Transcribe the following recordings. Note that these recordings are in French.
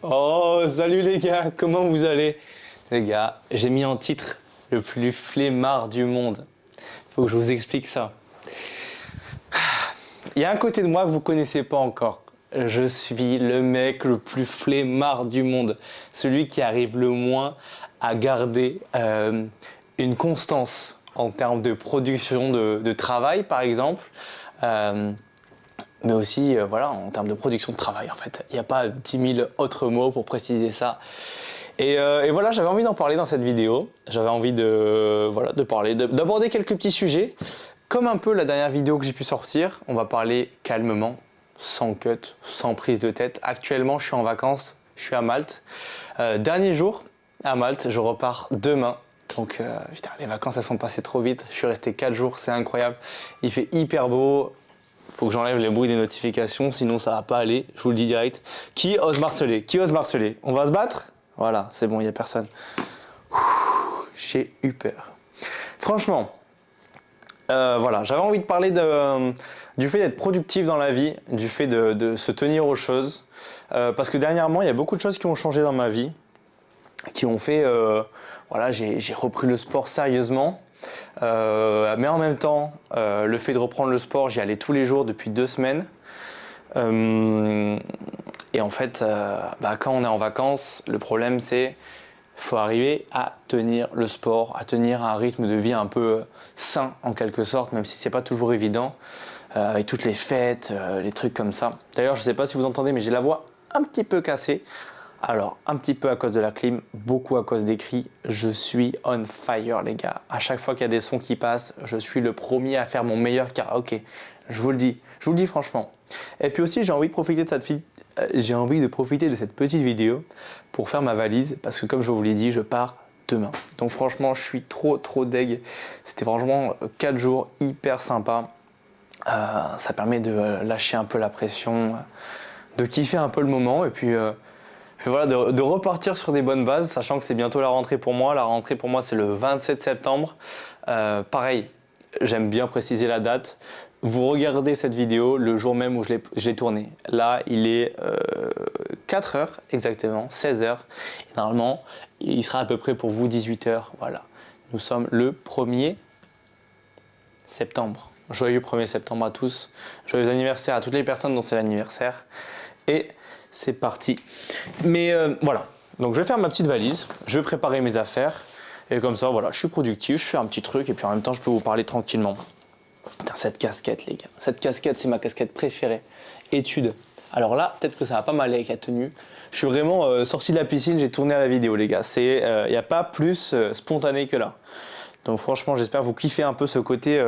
Oh, salut les gars, comment vous allez? Les gars, j'ai mis en titre le plus flemmard du monde. Faut que je vous explique ça. Il y a un côté de moi que vous connaissez pas encore. Je suis le mec le plus flemmard du monde. Celui qui arrive le moins à garder une constance en termes de production de travail, par exemple. Euh, mais aussi voilà, en termes de production de travail en fait. Il n'y a pas 10 000 autres mots pour préciser ça. Et voilà, j'avais envie d'en parler dans cette vidéo. J'avais envie de parler, d'aborder quelques petits sujets. Comme un peu la dernière vidéo que j'ai pu sortir, on va parler calmement, sans cut, sans prise de tête. Actuellement, je suis en vacances, je suis à Malte. Dernier jour à Malte, je repars demain. Donc, putain, les vacances, elles sont passées trop vite. Je suis resté 4 jours, c'est incroyable. Il fait hyper beau. Faut que j'enlève les bruits des notifications, sinon ça va pas aller, je vous le dis direct. Qui ose marceler? Qui ose marceler? On va se battre? Voilà, c'est bon, il n'y a personne. J'ai eu peur. Franchement, voilà, j'avais envie de parler du fait d'être productif dans la vie, du fait de se tenir aux choses. Parce que dernièrement, il y a beaucoup de choses qui ont changé dans ma vie, qui ont fait, voilà, j'ai repris le sport sérieusement. Mais en même temps, le fait de reprendre le sport, j'y allais tous les jours depuis 2 semaines. Et en fait, quand on est en vacances, le problème c'est faut arriver à tenir le sport, à tenir un rythme de vie un peu sain en quelque sorte, même si c'est pas toujours évident, avec toutes les fêtes, les trucs comme ça. D'ailleurs, je sais pas si vous entendez, mais j'ai la voix un petit peu cassée. Alors, un petit peu à cause de la clim, beaucoup à cause des cris. Je suis on fire, les gars. À chaque fois qu'il y a des sons qui passent, je suis le premier à faire mon meilleur karaoké. Je vous le dis franchement. Et puis aussi, j'ai envie de profiter de cette petite vidéo pour faire ma valise, parce que comme je vous l'ai dit, je pars demain. Donc franchement, je suis trop deg. C'était franchement 4 jours hyper sympa. Ça permet de lâcher un peu la pression, de kiffer un peu le moment, et puis voilà, de repartir sur des bonnes bases, sachant que c'est bientôt la rentrée pour moi. La rentrée pour moi, c'est le 27 septembre. Pareil, j'aime bien préciser la date. Vous regardez cette vidéo le jour même où je l'ai tournée. Là, il est 4 heures exactement, 16 heures. Et normalement, il sera à peu près pour vous 18 heures. Voilà. Nous sommes le 1er septembre. Joyeux 1er septembre à tous. Joyeux anniversaire à toutes les personnes dont c'est l'anniversaire. Et c'est parti. Mais voilà, donc je vais faire ma petite valise, je vais préparer mes affaires, et comme ça, voilà, je suis productif, je fais un petit truc, et puis en même temps, je peux vous parler tranquillement. Putain, cette casquette, les gars, cette casquette, c'est ma casquette préférée. Étude. Alors là, peut-être que ça va pas mal avec la tenue. Je suis vraiment sorti de la piscine, j'ai tourné à la vidéo, les gars. Il n'y a pas plus spontané que là. Donc franchement, j'espère vous kiffer un peu ce côté.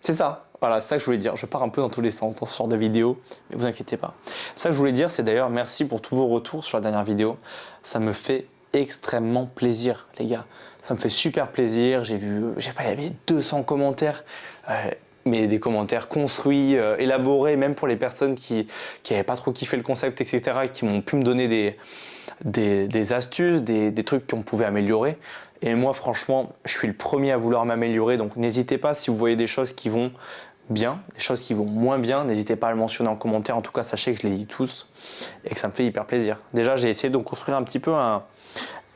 C'est ça. Voilà, c'est ça que je voulais dire. Je pars un peu dans tous les sens dans ce genre de vidéo, mais vous inquiétez pas. Ça que je voulais dire, c'est d'ailleurs merci pour tous vos retours sur la dernière vidéo. Ça me fait extrêmement plaisir, les gars. Ça me fait super plaisir. J'ai vu, je sais pas, il y avait 200 commentaires, mais des commentaires construits, élaborés, même pour les personnes qui n'avaient pas trop kiffé le concept, etc., et qui m'ont pu me donner des astuces, des trucs qu'on pouvait améliorer. Et moi, franchement, je suis le premier à vouloir m'améliorer. Donc, n'hésitez pas si vous voyez des choses qui vont bien, des choses qui vont moins bien, n'hésitez pas à le mentionner en commentaire. En tout cas, sachez que je les lis tous et que ça me fait hyper plaisir. Déjà, j'ai essayé de construire un petit peu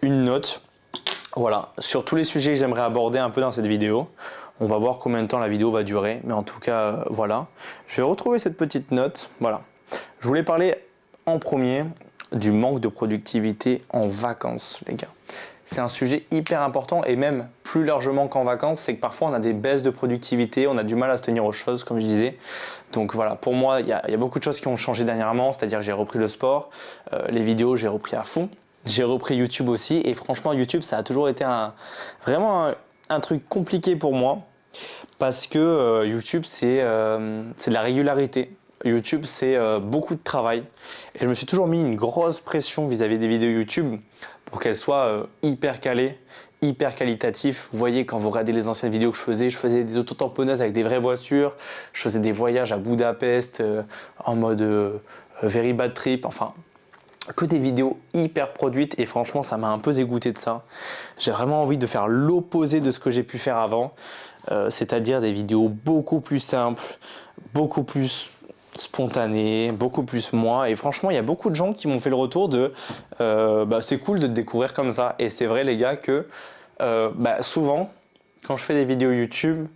une note. Voilà, sur tous les sujets que j'aimerais aborder un peu dans cette vidéo. On va voir combien de temps la vidéo va durer. Mais en tout cas, voilà. Je vais retrouver cette petite note. Voilà. Je voulais parler en premier du manque de productivité en vacances, les gars. C'est un sujet hyper important, et même plus largement qu'en vacances, c'est que parfois on a des baisses de productivité, on a du mal à se tenir aux choses, comme je disais. Donc voilà, pour moi, il y a beaucoup de choses qui ont changé dernièrement, c'est-à-dire que j'ai repris le sport, les vidéos, j'ai repris à fond. J'ai repris YouTube aussi, et franchement, YouTube, ça a toujours été vraiment un truc compliqué pour moi, parce que YouTube, c'est de la régularité. YouTube, c'est beaucoup de travail. Et je me suis toujours mis une grosse pression vis-à-vis des vidéos YouTube pour qu'elles soient hyper calées, hyper qualitatives. Vous voyez, quand vous regardez les anciennes vidéos que je faisais des autotamponneuses avec des vraies voitures, je faisais des voyages à Budapest en mode very bad trip, enfin, que des vidéos hyper produites, et franchement, ça m'a un peu dégoûté de ça. J'ai vraiment envie de faire l'opposé de ce que j'ai pu faire avant, c'est-à-dire des vidéos beaucoup plus simples, beaucoup plus spontané, beaucoup plus moi. Et franchement, il y a beaucoup de gens qui m'ont fait le retour de c'est cool de te découvrir comme ça. Et c'est vrai, les gars, que souvent, quand je fais des vidéos YouTube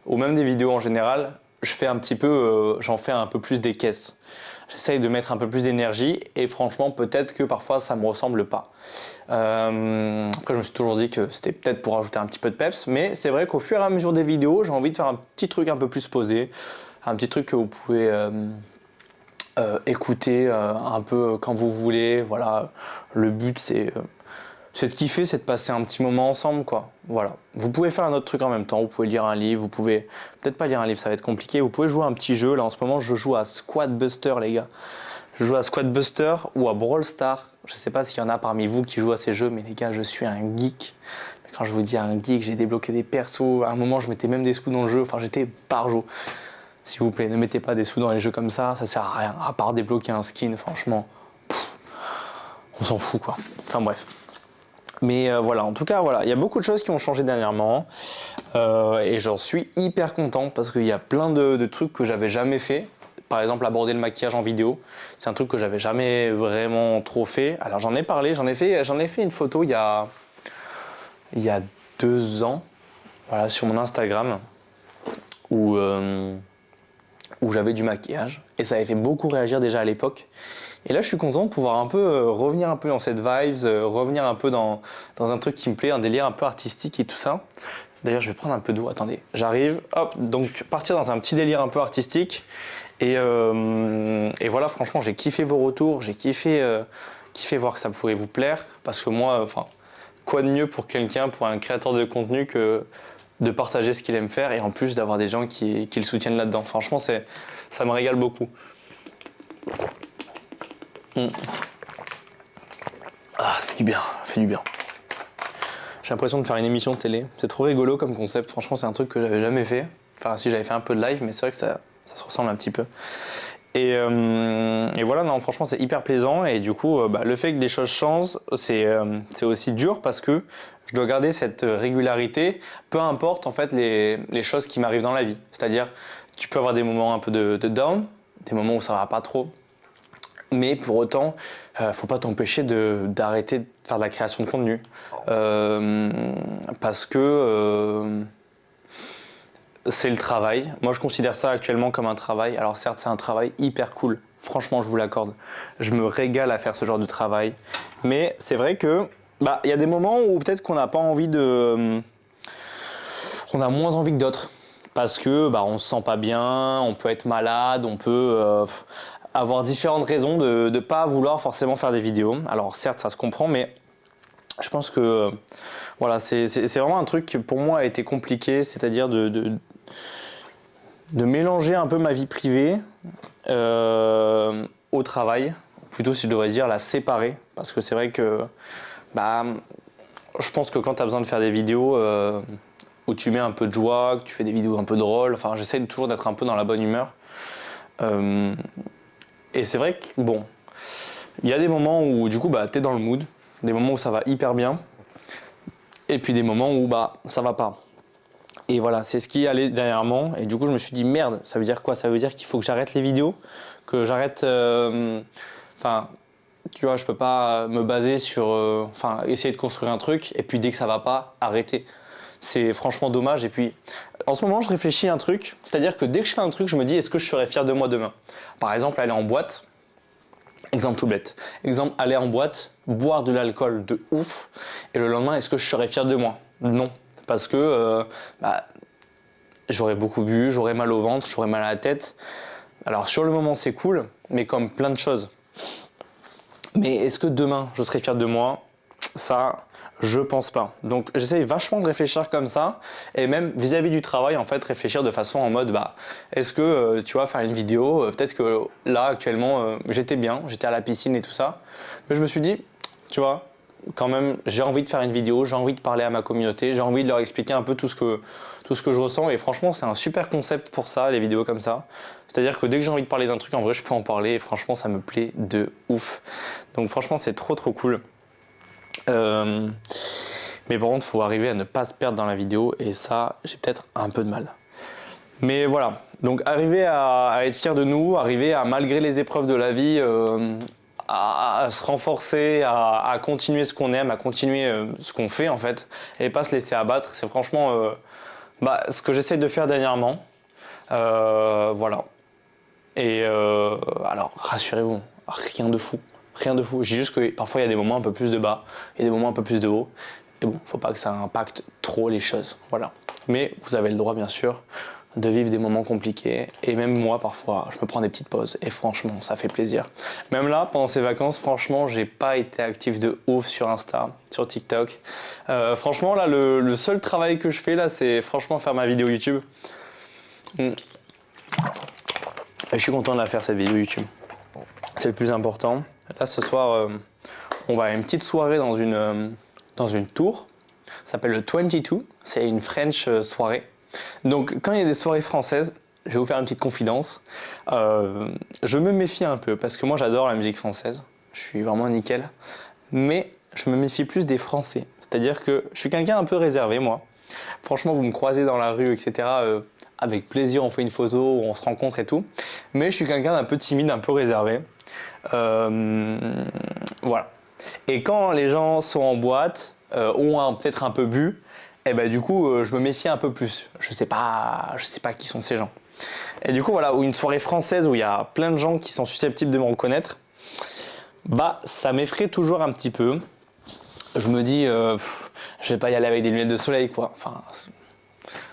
ou même des vidéos en général, j'en fais un peu plus des caisses. J'essaye de mettre un peu plus d'énergie et franchement, peut-être que parfois ça me ressemble pas. Après, je me suis toujours dit que c'était peut-être pour ajouter un petit peu de peps, mais c'est vrai qu'au fur et à mesure des vidéos, j'ai envie de faire un petit truc un peu plus posé, un petit truc que vous pouvez écouter un peu quand vous voulez. Voilà, le but c'est de kiffer, c'est de passer un petit moment ensemble, quoi. Voilà. Vous pouvez faire un autre truc en même temps, vous pouvez lire un livre, vous pouvez peut-être pas lire un livre, ça va être compliqué. Vous pouvez jouer à un petit jeu. Là en ce moment, je joue à Squad Buster, les gars. Je joue à Squad Buster ou à Brawl Stars. Je sais pas s'il y en a parmi vous qui jouent à ces jeux, mais les gars, je suis un geek. Quand je vous dis un geek, j'ai débloqué des persos. À un moment, je mettais même des sous dans le jeu. Enfin, j'étais barjo. S'il vous plaît, ne mettez pas des sous dans les jeux comme ça sert à rien. À part débloquer un skin, franchement, on s'en fout, quoi. Enfin bref. Mais voilà, en tout cas, voilà, il y a beaucoup de choses qui ont changé dernièrement et j'en suis hyper content parce qu'il y a plein de trucs que j'avais jamais fait. Par exemple, aborder le maquillage en vidéo, c'est un truc que j'avais jamais vraiment trop fait. Alors j'en ai parlé, j'en ai fait une photo il y a 2 ans, voilà, sur mon Instagram où j'avais du maquillage et ça avait fait beaucoup réagir déjà à l'époque. Et là, je suis content de pouvoir un peu revenir un peu dans cette vibes, revenir un peu dans un truc qui me plaît, un délire un peu artistique et tout ça. D'ailleurs, je vais prendre un peu d'eau, attendez, j'arrive. Hop, donc partir dans un petit délire un peu artistique. Et voilà, franchement, j'ai kiffé vos retours, j'ai kiffé voir que ça pouvait vous plaire. Parce que moi, quoi de mieux pour quelqu'un, pour un créateur de contenu que de partager ce qu'il aime faire et en plus d'avoir des gens qui le soutiennent là-dedans. Franchement, ça me régale beaucoup. Ah, ça fait du bien, ça fait du bien. J'ai l'impression de faire une émission de télé. C'est trop rigolo comme concept. Franchement, c'est un truc que j'avais jamais fait. Enfin, si j'avais fait un peu de live, mais c'est vrai que ça se ressemble un petit peu. Et voilà, non, franchement, c'est hyper plaisant. Et du coup, le fait que des choses changent, c'est aussi dur parce que je dois garder cette régularité, peu importe en fait les choses qui m'arrivent dans la vie. C'est-à-dire, tu peux avoir des moments un peu de down, des moments où ça va pas trop. Mais pour autant, faut pas t'empêcher d'arrêter de faire de la création de contenu. Parce que c'est le travail. Moi, je considère ça actuellement comme un travail. Alors certes, c'est un travail hyper cool. Franchement, je vous l'accorde. Je me régale à faire ce genre de travail. Mais c'est vrai que il y a des moments où peut-être qu'on n'a pas envie on a moins envie que d'autres. Parce que on se sent pas bien, on peut être malade, on peut avoir différentes raisons de ne pas vouloir forcément faire des vidéos. Alors certes, ça se comprend, mais je pense que voilà, c'est vraiment un truc qui pour moi a été compliqué, c'est-à-dire de mélanger un peu ma vie privée au travail, plutôt si je devrais dire la séparer, parce que c'est vrai que je pense que quand tu as besoin de faire des vidéos où tu mets un peu de joie, que tu fais des vidéos un peu drôles, enfin j'essaie toujours d'être un peu dans la bonne humeur. Et c'est vrai que il y a des moments où du coup t'es dans le mood, des moments où ça va hyper bien, et puis des moments où ça va pas. Et voilà, c'est ce qui allait dernièrement, et du coup je me suis dit merde, ça veut dire quoi? Ça veut dire qu'il faut que j'arrête les vidéos, que j'arrête... tu vois, je peux pas me baser sur... essayer de construire un truc, et puis dès que ça va pas, arrêter. C'est franchement dommage. Et puis, en ce moment, je réfléchis à un truc. C'est-à-dire que dès que je fais un truc, je me dis, est-ce que je serais fier de moi demain? Par exemple, aller en boîte. Exemple tout bête. Exemple, aller en boîte, boire de l'alcool de ouf. Et le lendemain, est-ce que je serais fier de moi? Non. Parce que j'aurais beaucoup bu, j'aurais mal au ventre, j'aurais mal à la tête. Alors, sur le moment, c'est cool, mais comme plein de choses. Mais est-ce que demain, je serais fier de moi? Ça... je pense pas. Donc j'essaye vachement de réfléchir comme ça et même vis-à-vis du travail en fait réfléchir de façon en mode est-ce que tu vois faire une vidéo peut-être que là actuellement j'étais bien, j'étais à la piscine et tout ça mais je me suis dit tu vois quand même j'ai envie de faire une vidéo, j'ai envie de parler à ma communauté, j'ai envie de leur expliquer un peu tout ce que je ressens et franchement c'est un super concept pour ça les vidéos comme ça. C'est-à-dire que dès que j'ai envie de parler d'un truc en vrai je peux en parler et franchement ça me plaît de ouf. Donc franchement c'est trop cool. Mais par contre, il faut arriver à ne pas se perdre dans la vidéo et ça, j'ai peut-être un peu de mal. Mais voilà, Donc arriver à être fier de nous, arriver à malgré les épreuves de la vie, à se renforcer, à continuer ce qu'on aime, à continuer ce qu'on fait en fait, et pas se laisser abattre, c'est franchement ce que j'essaie de faire dernièrement. Voilà. Et alors rassurez-vous, rien de fou. Rien de fou. J'ai juste que parfois il y a des moments un peu plus de bas et des moments un peu plus de haut. Et bon, faut pas que ça impacte trop les choses. Voilà. Mais vous avez le droit bien sûr de vivre des moments compliqués. Et même moi parfois, je me prends des petites pauses. Et franchement, ça fait plaisir. Même là, pendant ces vacances, franchement, j'ai pas été actif de ouf sur Insta, sur TikTok. Franchement, là, le seul travail que je fais là, c'est franchement faire ma vidéo YouTube. Et je suis content de la faire cette vidéo YouTube. C'est le plus important. Là, ce soir, on va à une petite soirée dans une tour. Ça s'appelle le 22. C'est une French soirée. Donc, quand il y a des soirées françaises, je vais vous faire une petite confidence. Je me méfie un peu parce que moi, j'adore la musique française. Je suis vraiment nickel. Mais je me méfie plus des Français. C'est-à-dire que je suis quelqu'un un peu réservé, moi. Franchement, vous me croisez dans la rue, etc. Avec plaisir, on fait une photo, on se rencontre et tout. Mais je suis quelqu'un d'un peu timide, un peu réservé. Voilà. Et quand les gens sont en boîte, ont peut-être un peu bu, et ben du coup, je me méfie un peu plus. Je sais pas qui sont ces gens. Et du coup, voilà, ou une soirée française où il y a plein de gens qui sont susceptibles de me reconnaître, ça m'effraie toujours un petit peu. Je me dis, je vais pas y aller avec des lunettes de soleil, quoi. Enfin,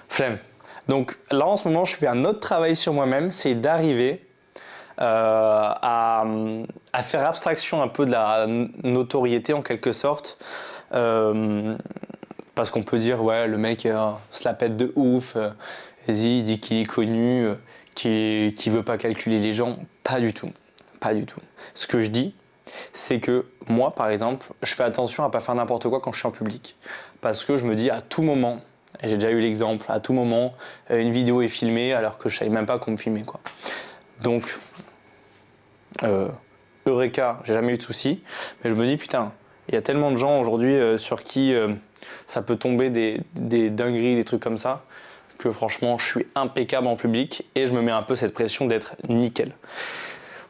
flemme. Donc là, en ce moment, je fais un autre travail sur moi-même, c'est d'arriver à faire abstraction un peu de la notoriété en quelque sorte. Parce qu'on peut dire, ouais, le mec se la pète de ouf, vas-y, il dit qu'il est connu, qu'il veut pas calculer les gens. Pas du tout. Pas du tout. Ce que je dis, c'est que moi, par exemple, je fais attention à pas faire n'importe quoi quand je suis en public. Parce que je me dis à tout moment, et j'ai déjà eu l'exemple, à tout moment, une vidéo est filmée alors que je savais même pas qu'on me filmait, quoi. Donc, Eureka, j'ai jamais eu de soucis, mais je me dis putain, il y a tellement de gens aujourd'hui sur qui ça peut tomber des dingueries, des trucs comme ça, que franchement je suis impeccable en public et je me mets un peu cette pression d'être nickel.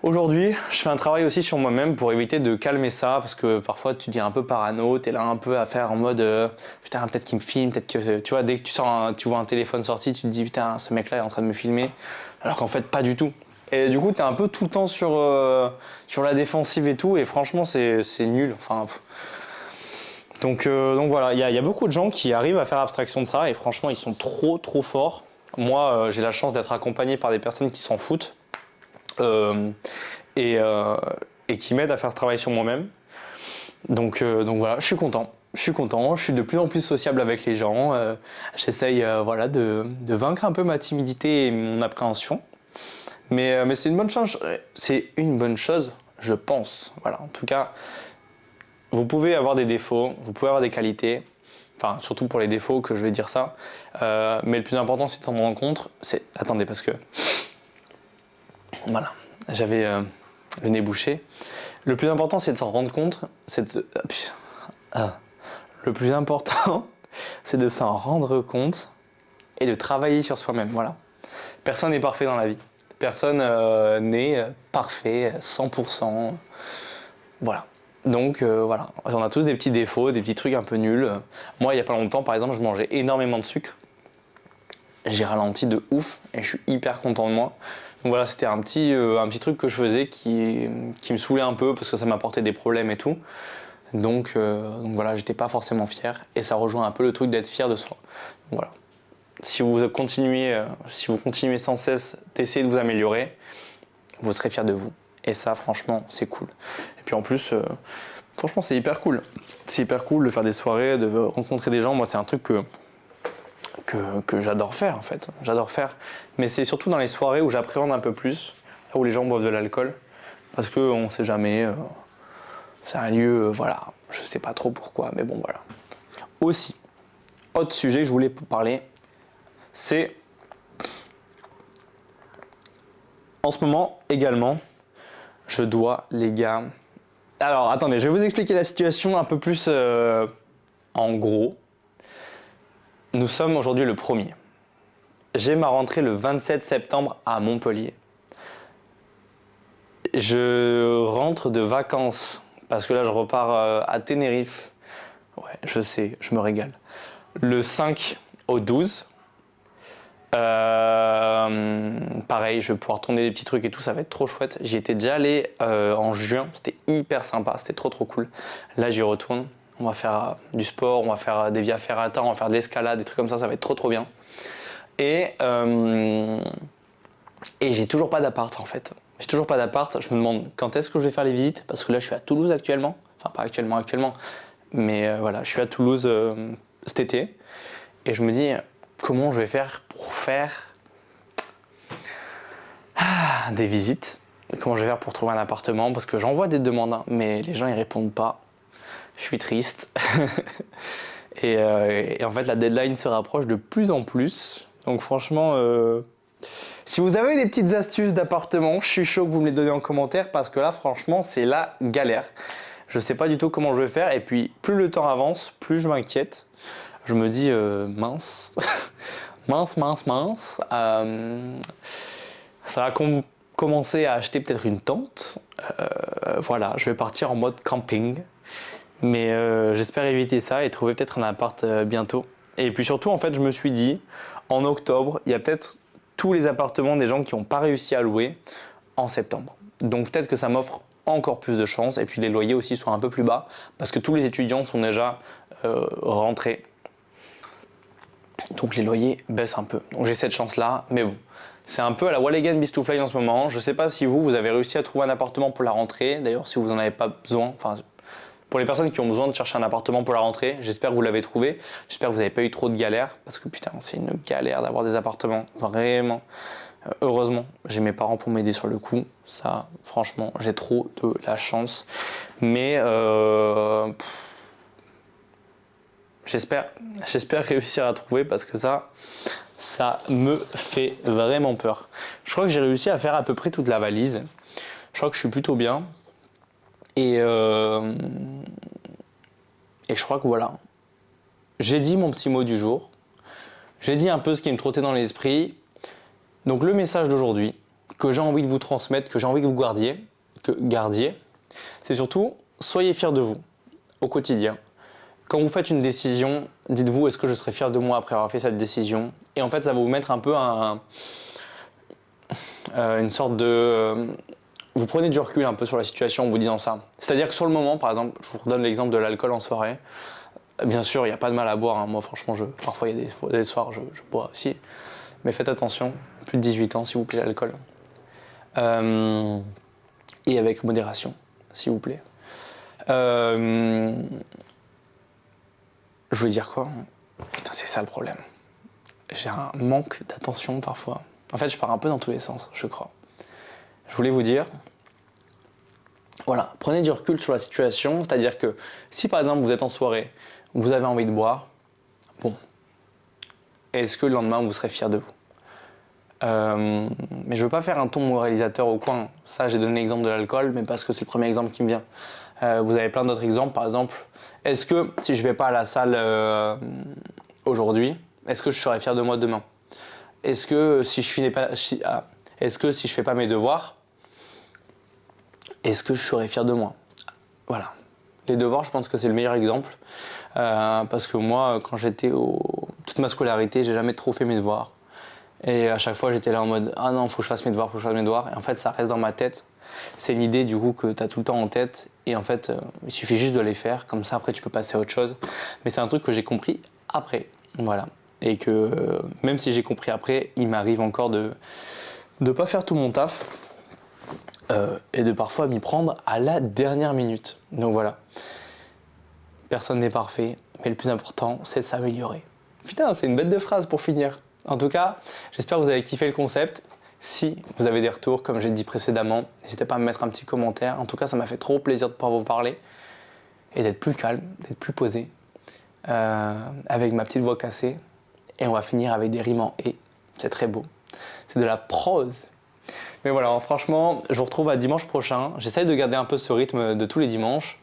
Aujourd'hui, je fais un travail aussi sur moi-même pour éviter de calmer ça, parce que parfois tu deviens un peu parano, t'es là un peu à faire en mode putain, peut-être qu'il me filme, peut-être que tu vois, dès que tu vois un téléphone sorti, tu te dis putain, ce mec là est en train de me filmer, alors qu'en fait pas du tout. Et du coup, t'es un peu tout le temps sur la défensive et tout, et franchement, c'est nul. Enfin, donc voilà, il y a beaucoup de gens qui arrivent à faire abstraction de ça, et franchement, ils sont trop forts. Moi, j'ai la chance d'être accompagné par des personnes qui s'en foutent et qui m'aident à faire ce travail sur moi-même. Donc voilà, je suis content. Je suis de plus en plus sociable avec les gens. J'essaye voilà, de vaincre un peu ma timidité et mon appréhension. Mais c'est une bonne chose. C'est une bonne chose, je pense. Voilà. En tout cas, vous pouvez avoir des défauts, vous pouvez avoir des qualités. Enfin, surtout pour les défauts que je vais dire ça. Mais le plus important, c'est de s'en rendre compte. Attendez, parce que voilà, j'avais le nez bouché. Le plus important, c'est de s'en rendre compte. Le plus important, c'est de s'en rendre compte et de travailler sur soi-même. Voilà. Personne n'est parfait dans la vie. Personne n'est parfait, 100%. Voilà. Donc voilà, on a tous des petits défauts, des petits trucs un peu nuls. Moi, il n'y a pas longtemps, par exemple, je mangeais énormément de sucre. J'ai ralenti de ouf et je suis hyper content de moi. Donc voilà, c'était un petit truc que je faisais qui me saoulait un peu parce que ça m'apportait des problèmes et tout. Donc voilà, j'étais pas forcément fier et ça rejoint un peu le truc d'être fier de soi. Donc voilà. Si vous continuez sans cesse d'essayer de vous améliorer, vous serez fier de vous. Et ça, franchement, c'est cool. Et puis en plus, franchement, c'est hyper cool. C'est hyper cool de faire des soirées, de rencontrer des gens. Moi, c'est un truc que j'adore faire, en fait. J'adore faire. Mais c'est surtout dans les soirées où j'appréhende un peu plus, là où les gens boivent de l'alcool. Parce qu'on ne sait jamais. C'est un lieu, voilà. Je sais pas trop pourquoi, mais bon, voilà. Aussi, autre sujet que je voulais parler, c'est en ce moment également, je dois, les gars. Alors attendez, je vais vous expliquer la situation un peu plus en gros. Nous sommes aujourd'hui le 1er. j'ai ma rentrée le 27 septembre à Montpellier. Je rentre de vacances parce que là je repars à Tenerife. Ouais, je sais, je me régale. Le 5 au 12. Pareil, je vais pouvoir tourner des petits trucs et tout, ça va être trop chouette. J'y étais déjà allé en juin, c'était hyper sympa, c'était trop cool. Là j'y retourne, on va faire du sport, on va faire des via ferrata, on va faire de l'escalade, des trucs comme ça va être trop bien. Et j'ai toujours pas d'appart en fait. J'ai toujours pas d'appart, je me demande quand est-ce que je vais faire les visites, parce que là je suis à Toulouse actuellement, enfin pas actuellement, mais voilà, je suis à Toulouse cet été, et je me dis comment je vais faire pour faire des visites, comment je vais faire pour trouver un appartement, parce que j'envoie des demandes, hein, mais les gens ils répondent pas, je suis triste. et en fait la deadline se rapproche de plus en plus, donc franchement... si vous avez des petites astuces d'appartement, je suis chaud que vous me les donnez en commentaire parce que là, franchement, c'est la galère. Je sais pas du tout comment je vais faire et puis plus le temps avance, plus je m'inquiète. Je me dis mince, mince. Ça va commencer à acheter peut-être une tente. Voilà, je vais partir en mode camping. Mais j'espère éviter ça et trouver peut-être un appart bientôt. Et puis surtout, en fait, je me suis dit, en octobre, il y a peut-être tous les appartements des gens qui n'ont pas réussi à louer en septembre. Donc peut-être que ça m'offre encore plus de chance et puis les loyers aussi sont un peu plus bas parce que tous les étudiants sont déjà rentrés. Donc les loyers baissent un peu. Donc j'ai cette chance-là, mais bon. C'est un peu à la Wall Again Beast to Fly en ce moment. Je ne sais pas si vous avez réussi à trouver un appartement pour la rentrée. D'ailleurs, si vous n'en avez pas besoin, enfin, pour les personnes qui ont besoin de chercher un appartement pour la rentrée, j'espère que vous l'avez trouvé. J'espère que vous n'avez pas eu trop de galères, parce que putain, c'est une galère d'avoir des appartements, vraiment. Heureusement, j'ai mes parents pour m'aider sur le coup. Ça, franchement, j'ai trop de la chance. Mais j'espère réussir à trouver, parce que ça me fait vraiment peur. Je crois que j'ai réussi à faire à peu près toute la valise. Je crois que je suis plutôt bien. Et je crois que voilà. J'ai dit mon petit mot du jour. J'ai dit un peu ce qui me trottait dans l'esprit. Donc le message d'aujourd'hui, que j'ai envie de vous transmettre, que j'ai envie que vous gardiez, c'est surtout, soyez fiers de vous au quotidien. Quand vous faites une décision, dites-vous, est-ce que je serai fier de moi après avoir fait cette décision? Et en fait, ça va vous mettre un peu une sorte de... vous prenez du recul un peu sur la situation en vous disant ça. C'est-à-dire que sur le moment, par exemple, je vous redonne l'exemple de l'alcool en soirée. Bien sûr, il n'y a pas de mal à boire. Hein. Moi, franchement, parfois, il y a des soirs, je bois aussi. Mais faites attention, plus de 18 ans, s'il vous plaît, l'alcool. Et avec modération, s'il vous plaît. Je voulais dire quoi? Putain, c'est ça le problème. J'ai un manque d'attention parfois. En fait, je pars un peu dans tous les sens, je crois. Je voulais vous dire, voilà, prenez du recul sur la situation, c'est-à-dire que si par exemple vous êtes en soirée, vous avez envie de boire, bon, est-ce que le lendemain vous serez fier de vous? Mais je veux pas faire un ton moralisateur au coin. Ça, j'ai donné l'exemple de l'alcool, mais parce que c'est le premier exemple qui me vient. Vous avez plein d'autres exemples, par exemple, est-ce que si je vais pas à la salle aujourd'hui, est-ce que je serai fier de moi demain? Est-ce que si je fais pas mes devoirs, est-ce que je serai fier de moi? Voilà. Les devoirs, je pense que c'est le meilleur exemple. Parce que moi, quand j'étais toute ma scolarité, j'ai jamais trop fait mes devoirs. Et à chaque fois, j'étais là en mode « Ah non, faut que je fasse mes devoirs, Et en fait, ça reste dans ma tête. C'est une idée du coup que tu as tout le temps en tête. Et en fait, il suffit juste de les faire. Comme ça, après, tu peux passer à autre chose. Mais c'est un truc que j'ai compris après. Voilà. Et que même si j'ai compris après, il m'arrive encore de ne pas faire tout mon taf. Et de parfois m'y prendre à la dernière minute. Donc voilà. Personne n'est parfait. Mais le plus important, c'est de s'améliorer. Putain, c'est une bête de phrase pour finir. En tout cas, j'espère que vous avez kiffé le concept. Si vous avez des retours, comme j'ai dit précédemment, n'hésitez pas à me mettre un petit commentaire. En tout cas, ça m'a fait trop plaisir de pouvoir vous parler et d'être plus calme, d'être plus posé, avec ma petite voix cassée. Et on va finir avec des rimes en « et ». C'est très beau. C'est de la prose. Mais voilà, franchement, je vous retrouve à dimanche prochain. J'essaye de garder un peu ce rythme de tous les dimanches.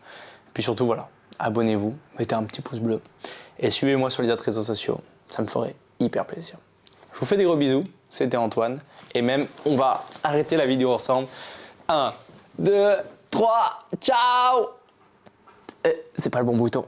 Puis surtout, voilà, abonnez-vous, mettez un petit pouce bleu et suivez-moi sur les autres réseaux sociaux. Ça me ferait hyper plaisir. Je vous fais des gros bisous. C'était Antoine. Et même, on va arrêter la vidéo ensemble. 1, 2, 3, ciao! C'est pas le bon bouton.